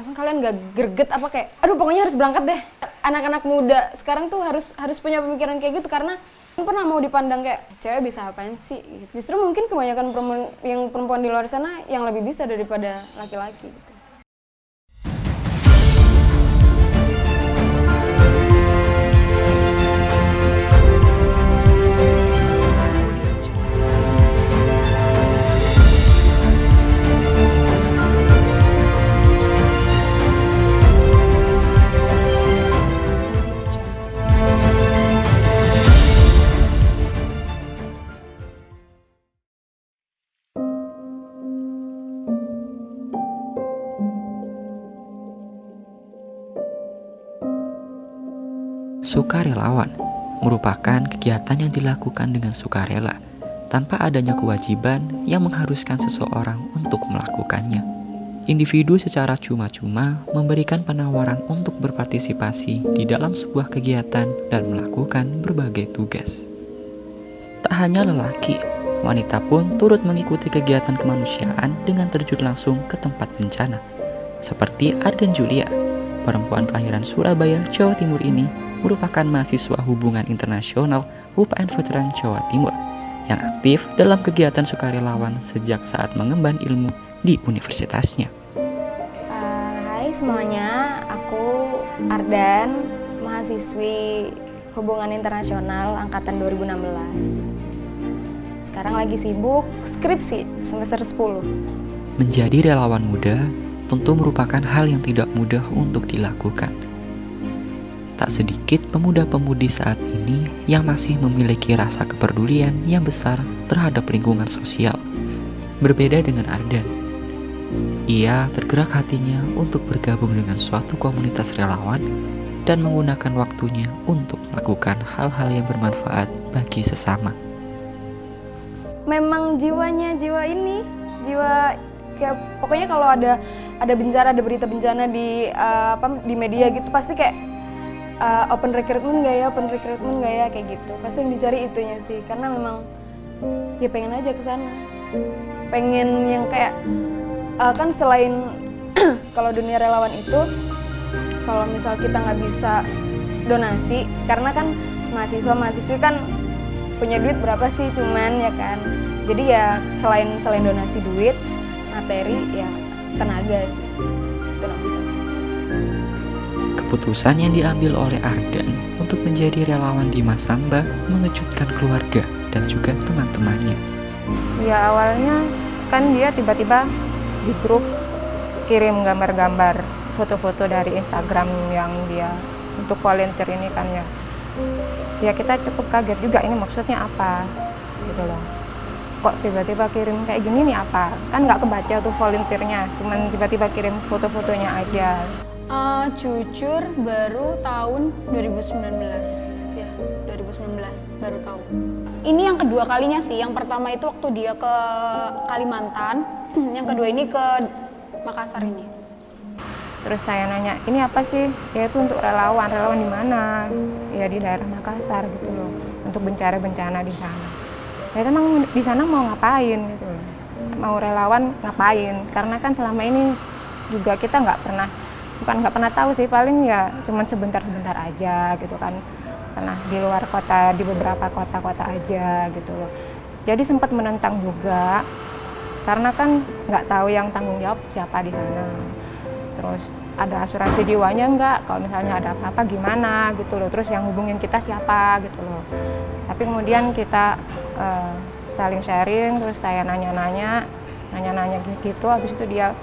apa kalian nggak greget apa kayak aduh pokoknya harus berangkat deh. Anak-anak muda sekarang tuh harus punya pemikiran kayak gitu karena pernah mau dipandang kayak cewek bisa apaan sih gitu. Justru mungkin kebanyakan perempuan di luar sana yang lebih bisa daripada laki-laki gitu. Sukarelawan merupakan kegiatan yang dilakukan dengan sukarela tanpa adanya kewajiban yang mengharuskan seseorang untuk melakukannya. Individu secara cuma-cuma memberikan penawaran untuk berpartisipasi di dalam sebuah kegiatan dan melakukan berbagai tugas. Tak hanya lelaki, wanita pun turut mengikuti kegiatan kemanusiaan dengan terjun langsung ke tempat bencana. Seperti Arden Julia, perempuan kelahiran Surabaya, Jawa Timur ini merupakan mahasiswa hubungan internasional UPN Veteran Jawa Timur yang aktif dalam kegiatan sukarelawan sejak saat mengemban ilmu di universitasnya. Hai semuanya, aku Ardan, mahasiswi hubungan internasional angkatan 2016. Sekarang lagi sibuk skripsi semester 10. Menjadi relawan muda tentu merupakan hal yang tidak mudah untuk dilakukan. Tak sedikit pemuda-pemudi saat ini yang masih memiliki rasa kepedulian yang besar terhadap lingkungan sosial. Berbeda dengan Ardan, ia tergerak hatinya untuk bergabung dengan suatu komunitas relawan dan menggunakan waktunya untuk melakukan hal-hal yang bermanfaat bagi sesama. Memang jiwa kayak pokoknya kalau ada bencana, ada berita bencana di media gitu pasti kayak open recruitment nggak ya kayak gitu. Pasti yang dicari itunya sih karena memang ya pengen aja ke sana. Pengen yang kayak kan selain kalau dunia relawan itu kalau misal kita nggak bisa donasi karena kan mahasiswa-mahasiswi kan punya duit berapa sih cuman ya kan. Jadi ya selain donasi duit, materi ya tenaga sih. Itu nggak bisa. Keputusan yang diambil oleh Ardan untuk menjadi relawan di Masamba mengejutkan keluarga dan juga teman-temannya. Ya awalnya kan dia tiba-tiba di grup kirim gambar-gambar foto-foto dari Instagram yang dia untuk volunteer ini kan ya. Ya kita cukup kaget juga ini maksudnya apa gitu loh. Kok tiba-tiba kirim kayak gini nih apa? Kan nggak kebaca tuh volunteernya, cuman tiba-tiba kirim foto-fotonya aja. Jujur baru tahun 2019 ya 2019 baru tahu. Ini yang kedua kalinya sih. Yang pertama itu waktu dia ke Kalimantan, yang kedua ini ke Makassar ini. Terus saya nanya, ini apa sih? Ya itu untuk relawan di mana? Ya di daerah Makassar gitu loh, untuk bencana di sana. Ya emang di sana mau ngapain gitu loh? Mau relawan ngapain? Karena kan selama ini juga kita nggak pernah tahu sih, paling ya cuman sebentar-sebentar aja gitu kan. Pernah di luar kota, di beberapa kota-kota aja gitu loh. Jadi sempat menentang juga, karena kan nggak tahu yang tanggung jawab siapa di sana. Terus ada asuransi jiwanya nggak, kalau misalnya ada apa-apa gimana gitu loh. Terus yang hubungin kita siapa gitu loh. Tapi kemudian kita saling sharing, terus saya nanya-nanya gitu. Habis itu dia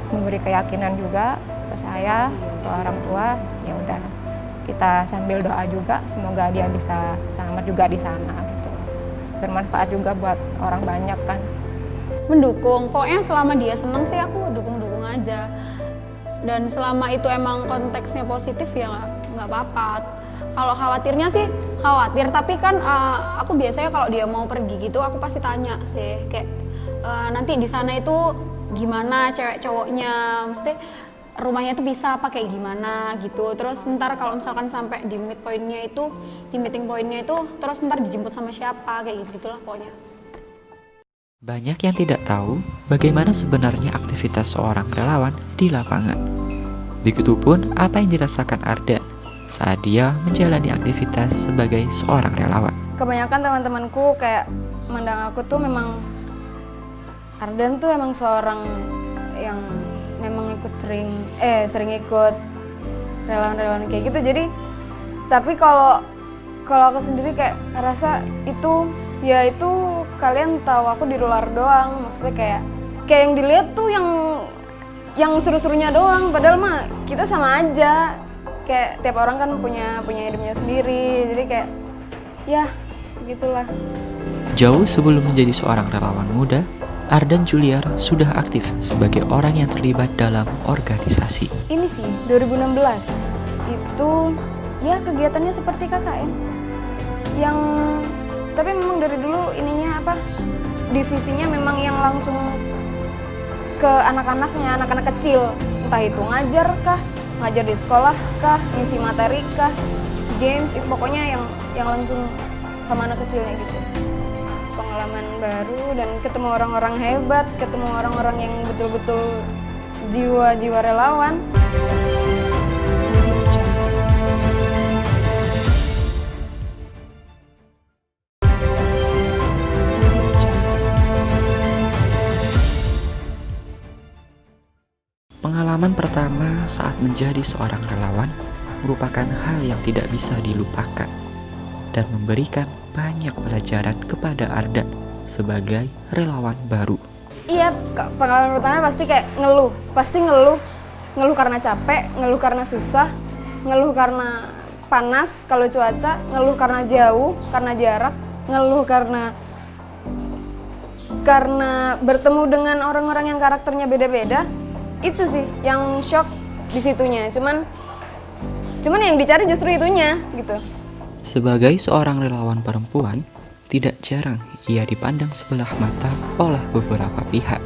memberi keyakinan juga ke saya, ke orang tua. Ya udah, kita sambil doa juga semoga dia bisa selamat juga di sana gitu. Bermanfaat juga buat orang banyak kan. Mendukung, pokoknya selama dia senang sih aku dukung aja. Dan selama itu emang konteksnya positif ya nggak apa-apa. Kalau khawatirnya sih khawatir, tapi kan aku biasanya kalau dia mau pergi gitu aku pasti tanya sih kayak nanti di sana itu gimana cewek cowoknya, mesti rumahnya itu bisa apa kayak gimana gitu. Terus ntar kalau misalkan sampai di meeting pointnya itu terus ntar dijemput sama siapa kayak gitu gitulah pokoknya. Banyak yang tidak tahu bagaimana sebenarnya aktivitas seorang relawan di lapangan. Begitupun apa yang dirasakan Ardan saat dia menjalani aktivitas sebagai seorang relawan. Kebanyakan teman-temanku kayak mandang aku tuh memang Ardan tuh emang seorang yang memang sering ikut relawan-relawan kayak gitu. Jadi tapi kalau aku sendiri kayak ngerasa itu ya itu kalian tahu aku di luar doang, maksudnya kayak yang dilihat tuh yang seru-serunya doang, padahal mah kita sama aja. Kayak tiap orang kan punya hidupnya sendiri, jadi kayak ya gitulah. Jauh sebelum menjadi seorang relawan muda, Ardan Juliar sudah aktif sebagai orang yang terlibat dalam organisasi. Ini sih 2016 itu ya kegiatannya seperti KKN yang tapi memang dari dulu divisinya memang yang langsung ke anak-anaknya, anak-anak kecil, entah itu ngajar di sekolah kah, ngisi materi kah, games, itu pokoknya yang langsung sama anak kecilnya gitu. Pengalaman baru dan ketemu orang-orang hebat, ketemu orang-orang yang betul-betul jiwa-jiwa relawan. Pengalaman pertama saat menjadi seorang relawan merupakan hal yang tidak bisa dilupakan dan memberikan banyak pelajaran kepada Ardan sebagai relawan baru. Iya, pengalaman pertama pasti kayak ngeluh karena capek, ngeluh karena susah, ngeluh karena panas kalau cuaca, ngeluh karena jauh, karena jarak, ngeluh karena bertemu dengan orang-orang yang karakternya beda-beda. Itu sih yang shock di situnya. Cuman yang dicari justru itunya gitu. Sebagai seorang relawan perempuan, tidak jarang ia dipandang sebelah mata oleh beberapa pihak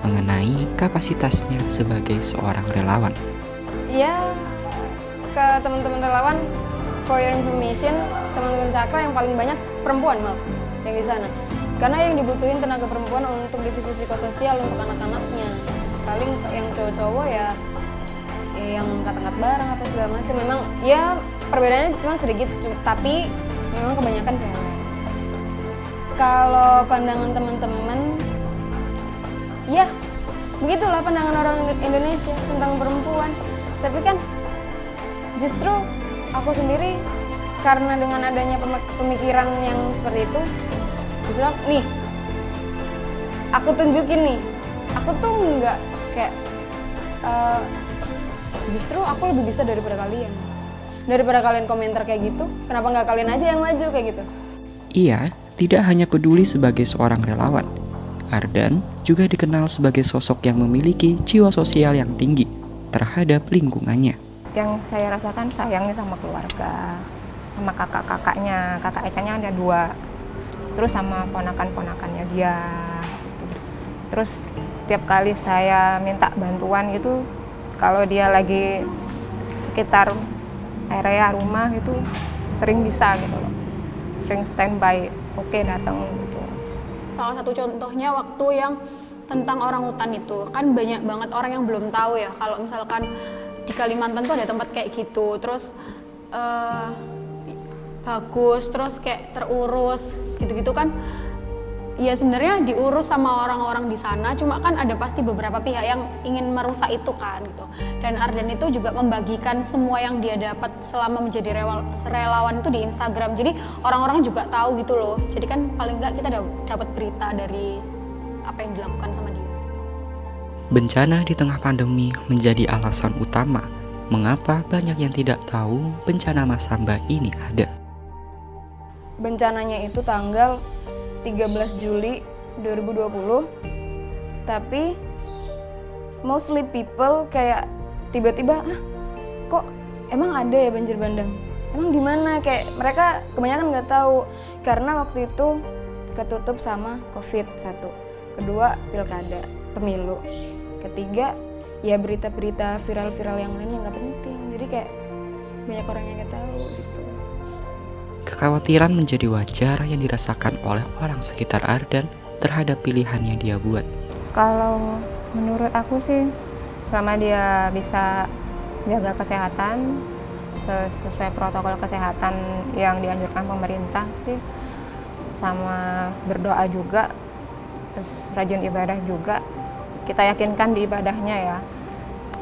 mengenai kapasitasnya sebagai seorang relawan. Ya, ke teman-teman relawan, for your information, teman-teman Cakra yang paling banyak perempuan malah yang di sana. Karena yang dibutuhin tenaga perempuan untuk divisi psikososial untuk anak-anaknya. Paling yang cowok-cowok ya yang angkat-angkat barang apa segala macam. Memang ya perbedaannya cuma sedikit, tapi memang kebanyakan cewek. Kalau pandangan teman-teman, ya begitulah pandangan orang Indonesia tentang perempuan. Tapi kan justru aku sendiri karena dengan adanya pemikiran yang seperti itu, justru aku tunjukin nih, aku tuh nggak kayak justru aku lebih bisa daripada kalian komentar kayak gitu. Kenapa nggak kalian aja yang maju kayak gitu? Ia tidak hanya peduli sebagai seorang relawan, Ardan juga dikenal sebagai sosok yang memiliki jiwa sosial yang tinggi terhadap lingkungannya. Yang saya rasakan sayangnya sama keluarga, sama kakak-kakaknya. Kakak-kakaknya ada 2, terus sama ponakan-ponakannya dia. Terus tiap kali saya minta bantuan itu, kalau dia lagi sekitar area rumah itu sering bisa gitu loh, sering standby, oke datang gitu. Salah satu contohnya waktu yang tentang orang hutan itu, kan banyak banget orang yang belum tahu ya kalau misalkan di Kalimantan tuh ada tempat kayak gitu, terus bagus, terus kayak terurus gitu-gitu kan. Ya sebenarnya diurus sama orang-orang di sana, cuma kan ada pasti beberapa pihak yang ingin merusak itu kan gitu. Dan Ardan itu juga membagikan semua yang dia dapat selama menjadi relawan itu di Instagram. Jadi orang-orang juga tahu gitu loh. Jadi kan paling enggak kita dapat berita dari apa yang dilakukan sama dia. Bencana di tengah pandemi menjadi alasan utama mengapa banyak yang tidak tahu bencana Masamba ini ada. Bencananya itu tanggal 13 Juli 2020, tapi mostly people kayak tiba-tiba, kok emang ada ya banjir bandang? Emang di mana? Kayak mereka kebanyakan nggak tahu karena waktu itu ketutup sama COVID 1, kedua pilkada, pemilu, ketiga ya berita-berita viral-viral yang lain yang nggak penting. Jadi kayak banyak orang yang nggak tahu gitu. Kekhawatiran menjadi wajar yang dirasakan oleh orang sekitar Ardan terhadap pilihan yang dia buat. Kalau menurut aku sih, selama dia bisa jaga kesehatan sesuai protokol kesehatan yang dianjurkan pemerintah sih, sama berdoa juga, terus rajin ibadah juga, kita yakinkan di ibadahnya ya.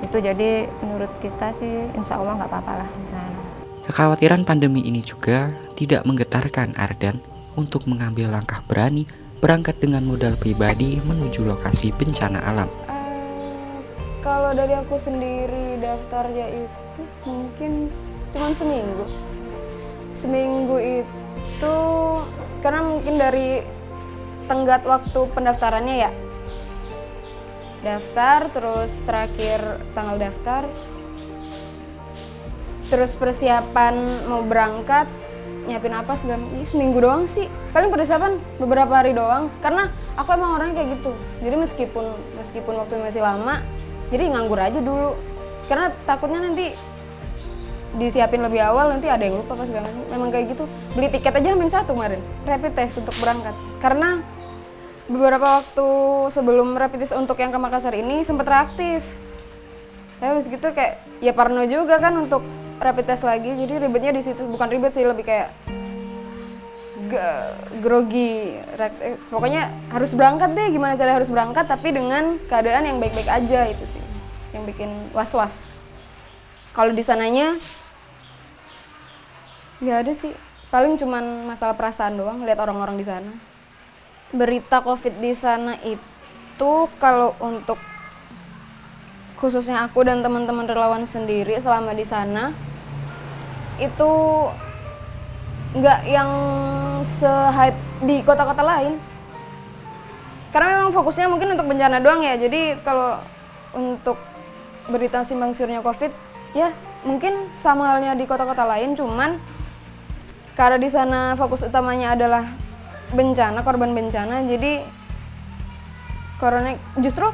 Itu jadi menurut kita sih insya Allah nggak apa-apa lah di sana. Kekhawatiran pandemi ini juga tidak menggetarkan Ardan untuk mengambil langkah berani berangkat dengan modal pribadi menuju lokasi bencana alam. Kalau dari aku sendiri daftarnya itu mungkin cuma seminggu. Seminggu itu karena mungkin dari tenggat waktu pendaftarannya ya. Daftar, terus terakhir tanggal daftar, terus persiapan mau berangkat, nyiapin apa segala seminggu doang sih. Paling persiapan beberapa hari doang, karena aku emang orangnya kayak gitu. Jadi meskipun waktu masih lama, jadi nganggur aja dulu. Karena takutnya nanti disiapin lebih awal, nanti ada yang lupa pas segala macam. Memang kayak gitu. Beli tiket aja H-1 kemarin, rapid test untuk berangkat. Karena beberapa waktu sebelum rapid test untuk yang ke Makassar ini sempat reaktif. Tapi habis gitu kayak ya parno juga kan untuk rapid test lagi. Jadi ribetnya di situ, bukan ribet sih, lebih kayak grogi. Pokoknya harus berangkat deh, gimana cara harus berangkat tapi dengan keadaan yang baik-baik aja, itu sih yang bikin was-was. Kalau di sananya nggak ada sih, paling cuman masalah perasaan doang lihat orang-orang di sana. Berita COVID di sana itu kalau untuk khususnya aku dan teman-teman relawan sendiri selama di sana itu nggak yang se-hype di kota-kota lain. Karena memang fokusnya mungkin untuk bencana doang ya. Jadi kalau untuk berita simpang siurnya COVID ya mungkin sama halnya di kota-kota lain, cuman karena di sana fokus utamanya adalah bencana, korban bencana, jadi corona justru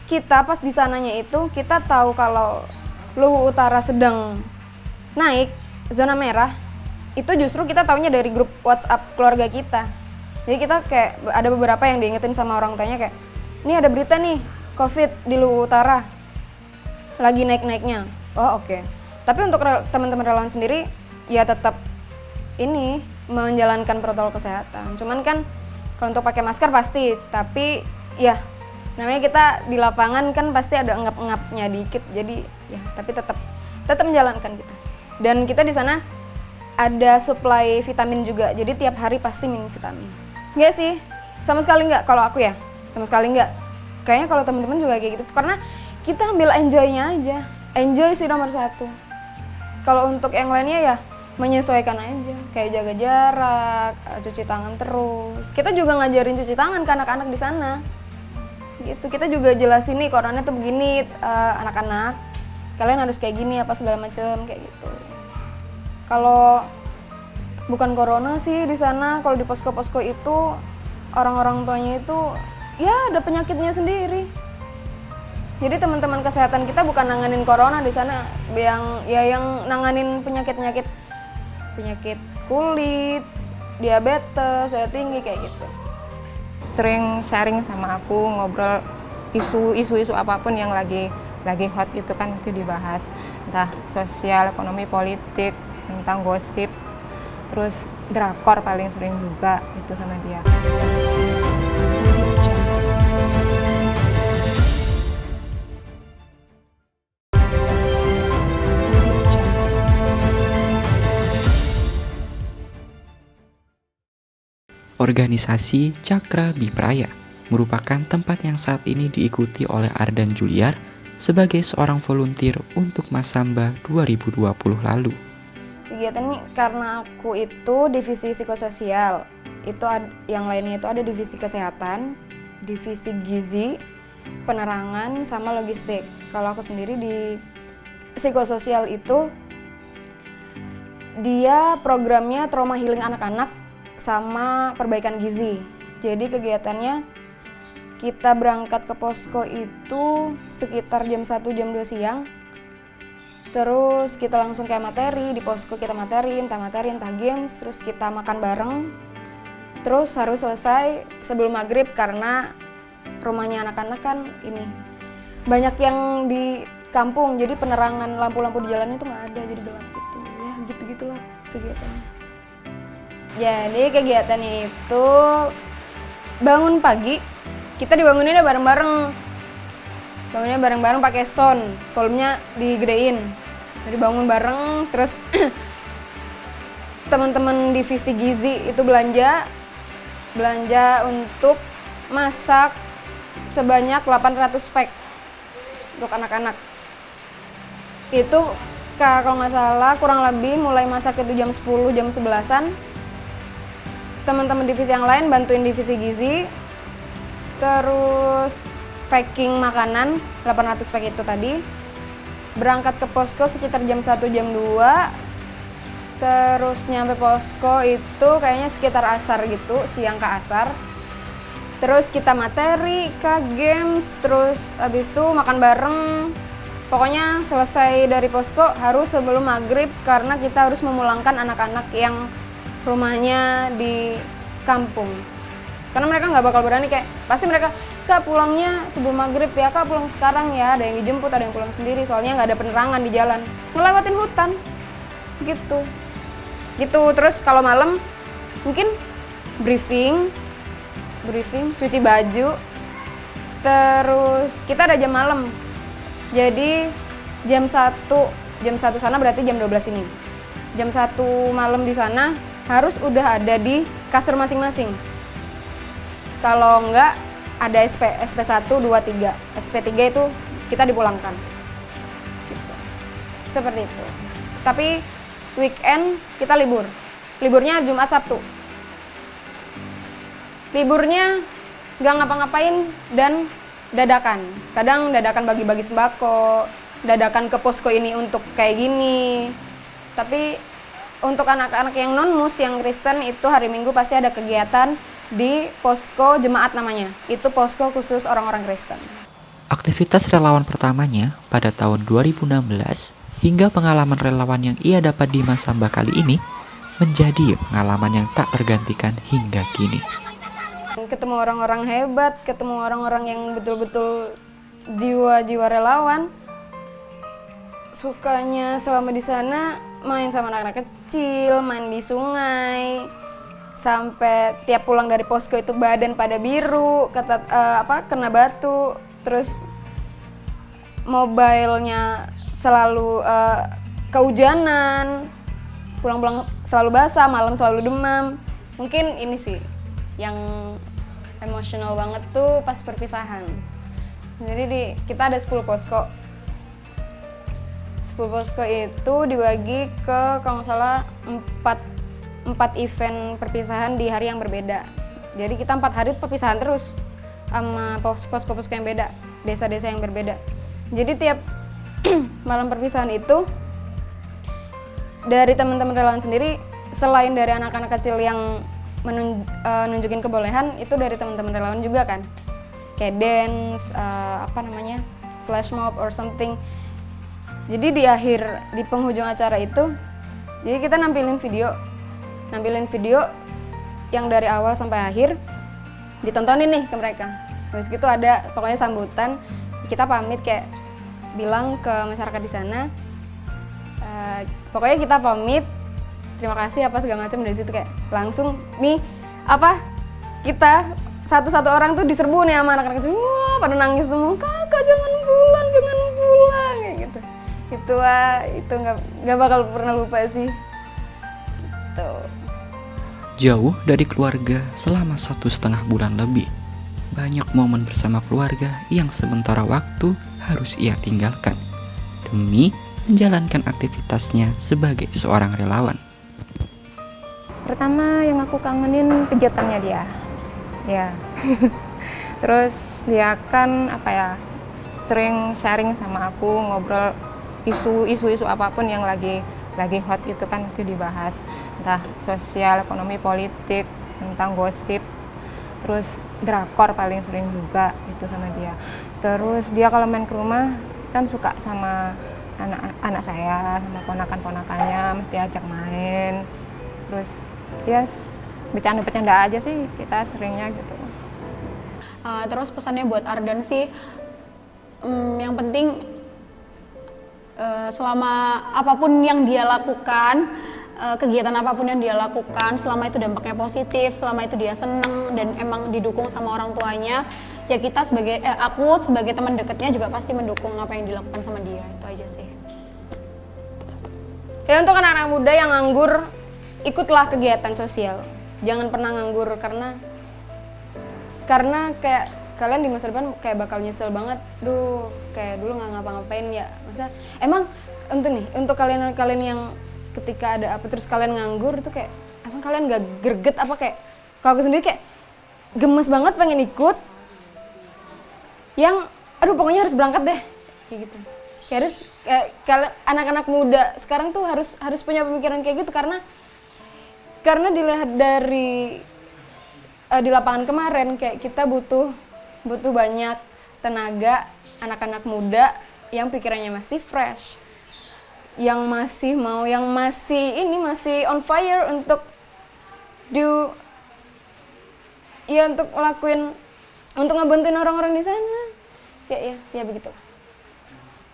kita pas di sananya itu kita tahu kalau Luwu Utara sedang naik zona merah, itu justru kita taunya dari grup WhatsApp keluarga kita. Jadi kita kayak ada beberapa yang diingetin sama orang tuanya kayak, ini ada berita nih COVID di Luwu Utara lagi naik-naiknya. Oh oke. Tapi untuk teman-teman relawan sendiri ya tetap ini menjalankan protokol kesehatan. Cuman kan kalau untuk pakai masker pasti, tapi ya namanya kita di lapangan kan pasti ada engap-engapnya dikit. Jadi ya tapi tetap menjalankan kita. Dan kita di sana ada supply vitamin juga. Jadi tiap hari pasti minum vitamin. Enggak sih, sama sekali enggak kalau aku ya. Sama sekali enggak. Kayaknya kalau teman-teman juga kayak gitu. Karena kita ambil enjoy-nya aja. Enjoy sih nomor satu. Kalau untuk yang lainnya ya menyesuaikan aja, kayak jaga jarak, cuci tangan terus. Kita juga ngajarin cuci tangan ke anak-anak di sana. Gitu. Kita juga jelasin nih corona tuh begini, anak-anak. Kalian harus kayak gini apa segala macem kayak gitu. Kalau bukan corona sih di sana, kalau di posko-posko itu orang-orang tuanya itu ya ada penyakitnya sendiri. Jadi teman-teman kesehatan kita bukan nanganin corona di sana, yang nanganin penyakit kulit, diabetes, darah tinggi kayak gitu. Sering sharing sama aku, ngobrol isu-isu apapun yang lagi hot itu kan mesti dibahas. Entah sosial, ekonomi, politik, tentang gosip. Terus drakor paling sering juga itu sama dia. Organisasi Cakra Bipraya merupakan tempat yang saat ini diikuti oleh Ardan Juliar sebagai seorang volunteer untuk Masamba 2020 lalu. Kegiatan ini karena aku itu divisi psikososial, itu yang lainnya itu ada divisi kesehatan, divisi gizi, penerangan, sama logistik. Kalau aku sendiri di psikososial itu dia programnya trauma healing anak-anak sama perbaikan gizi. Jadi kegiatannya kita berangkat ke posko itu sekitar jam 1, jam 2 siang. Terus kita langsung kayak materi, di posko kita materi, entah games, terus kita makan bareng. Terus harus selesai sebelum maghrib karena rumahnya anak-anak kan ini banyak yang di kampung, jadi penerangan lampu-lampu di jalan itu nggak ada, jadi gelap gitu. Ya gitu-gitulah kegiatannya. Jadi kegiatannya itu bangun pagi, kita dibanguninnya bareng-bareng. Bangunnya bareng-bareng pakai sound, volumenya digedein. Jadi bangun bareng, terus teman-teman divisi gizi itu belanja untuk masak sebanyak 800 pack untuk anak-anak. Itu kalau nggak salah kurang lebih mulai masak itu jam 10, jam 11-an. Teman-teman divisi yang lain bantuin divisi gizi. Terus packing makanan 800 pack itu tadi. Berangkat ke posko sekitar jam 1, jam 2. Terus nyampe posko itu kayaknya sekitar asar gitu, siang ke asar. Terus kita materi, ke games, terus abis itu makan bareng. Pokoknya selesai dari posko harus sebelum maghrib karena kita harus memulangkan anak-anak yang rumahnya di kampung. Karena mereka nggak bakal berani kayak, pasti mereka, Kak pulangnya sebelum maghrib ya, Kak pulang sekarang ya. Ada yang dijemput, ada yang pulang sendiri, soalnya nggak ada penerangan di jalan. Ngelewatin hutan, gitu. Terus kalau malam mungkin briefing, cuci baju. Terus kita ada jam malam. Jadi jam 1 sana berarti jam 12 ini. Jam 1 malam di sana harus udah ada di kasur masing-masing. Kalau enggak ada SP1, 2, 3. SP3 itu kita dipulangkan. Gitu. Seperti itu. Tapi weekend kita libur. Liburnya Jumat Sabtu. Liburnya nggak ngapa-ngapain dan dadakan. Kadang dadakan bagi-bagi sembako, dadakan ke posko ini untuk kayak gini. Tapi untuk anak-anak yang non-mus, yang Kristen itu hari Minggu pasti ada kegiatan di posko jemaat namanya. Itu posko khusus orang-orang Kristen. Aktivitas relawan pertamanya pada tahun 2016 hingga pengalaman relawan yang ia dapat di Masamba kali ini menjadi pengalaman yang tak tergantikan hingga kini. Ketemu orang-orang hebat, ketemu orang-orang yang betul-betul jiwa-jiwa relawan. Sukanya selama di sana main sama anak-anak kecil, main di sungai, sampai tiap pulang dari posko itu badan pada biru, kena batu, terus mobilenya selalu kehujanan, pulang-pulang selalu basah, malam selalu demam. Mungkin ini sih yang emosional banget tuh pas perpisahan. Jadi kita ada 10 posko. 10 posko itu dibagi ke kalau nggak salah 4 event perpisahan di hari yang berbeda. Jadi kita 4 hari perpisahan terus sama posko-posko yang beda, desa-desa yang berbeda. Jadi tiap malam perpisahan itu dari teman-teman relawan sendiri, selain dari anak-anak kecil yang nunjukin kebolehan, itu dari teman-teman relawan juga kan, kayak dance, flash mob or something. Jadi di penghujung acara itu, jadi kita nampilin video yang dari awal sampai akhir ditontonin nih ke mereka. Habis gitu ada pokoknya sambutan, kita pamit kayak bilang ke masyarakat di sana, pokoknya kita pamit, terima kasih apa segala macam. Dari situ kayak langsung nih kita satu-satu orang tuh diserbu nih sama anak-anak kecil, wah pada nangis semua, kakak jangan pulang kayak gitu. Itu nggak bakal pernah lupa sih. Gitu. Jauh dari keluarga selama 1,5 bulan lebih, banyak momen bersama keluarga yang sementara waktu harus ia tinggalkan demi menjalankan aktivitasnya sebagai seorang relawan. Pertama yang aku kangenin kegiatannya dia, ya. Terus dia kan sering sharing sama aku, ngobrol isu-isu apapun yang lagi hot itu kan mesti dibahas, entah sosial, ekonomi, politik, tentang gosip. Terus drakor paling sering juga itu sama dia. Terus dia kalau main ke rumah kan suka sama anak saya, sama ponakan-ponakannya, mesti ajak main. Terus ya bercanda-bercanda aja sih kita seringnya gitu. Terus pesannya buat Ardan sih, yang penting selama apapun yang dia lakukan, kegiatan apapun yang dia lakukan, selama itu dampaknya positif, selama itu dia seneng dan emang didukung sama orang tuanya, ya kita aku sebagai teman dekatnya juga pasti mendukung apa yang dilakukan sama dia. Itu aja sih. Ya untuk anak-anak muda yang nganggur, ikutlah kegiatan sosial. Jangan pernah nganggur karena kayak kalian di masa depan kayak bakal nyesel banget. Duh, kayak dulu nggak ngapa-ngapain ya. Masa emang untuk kalian yang ketika ada apa terus kalian nganggur itu kayak emang kalian nggak greget apa kayak kalau aku sendiri kayak gemes banget pengen ikut. Yang aduh pokoknya harus berangkat deh kayak gitu. Kayak anak-anak muda sekarang tuh harus punya pemikiran kayak gitu karena dilihat dari di lapangan kemarin kayak kita butuh banyak tenaga anak-anak muda yang pikirannya masih fresh, yang masih masih on fire untuk untuk ngebantuin orang-orang di sana kayak ya begitu.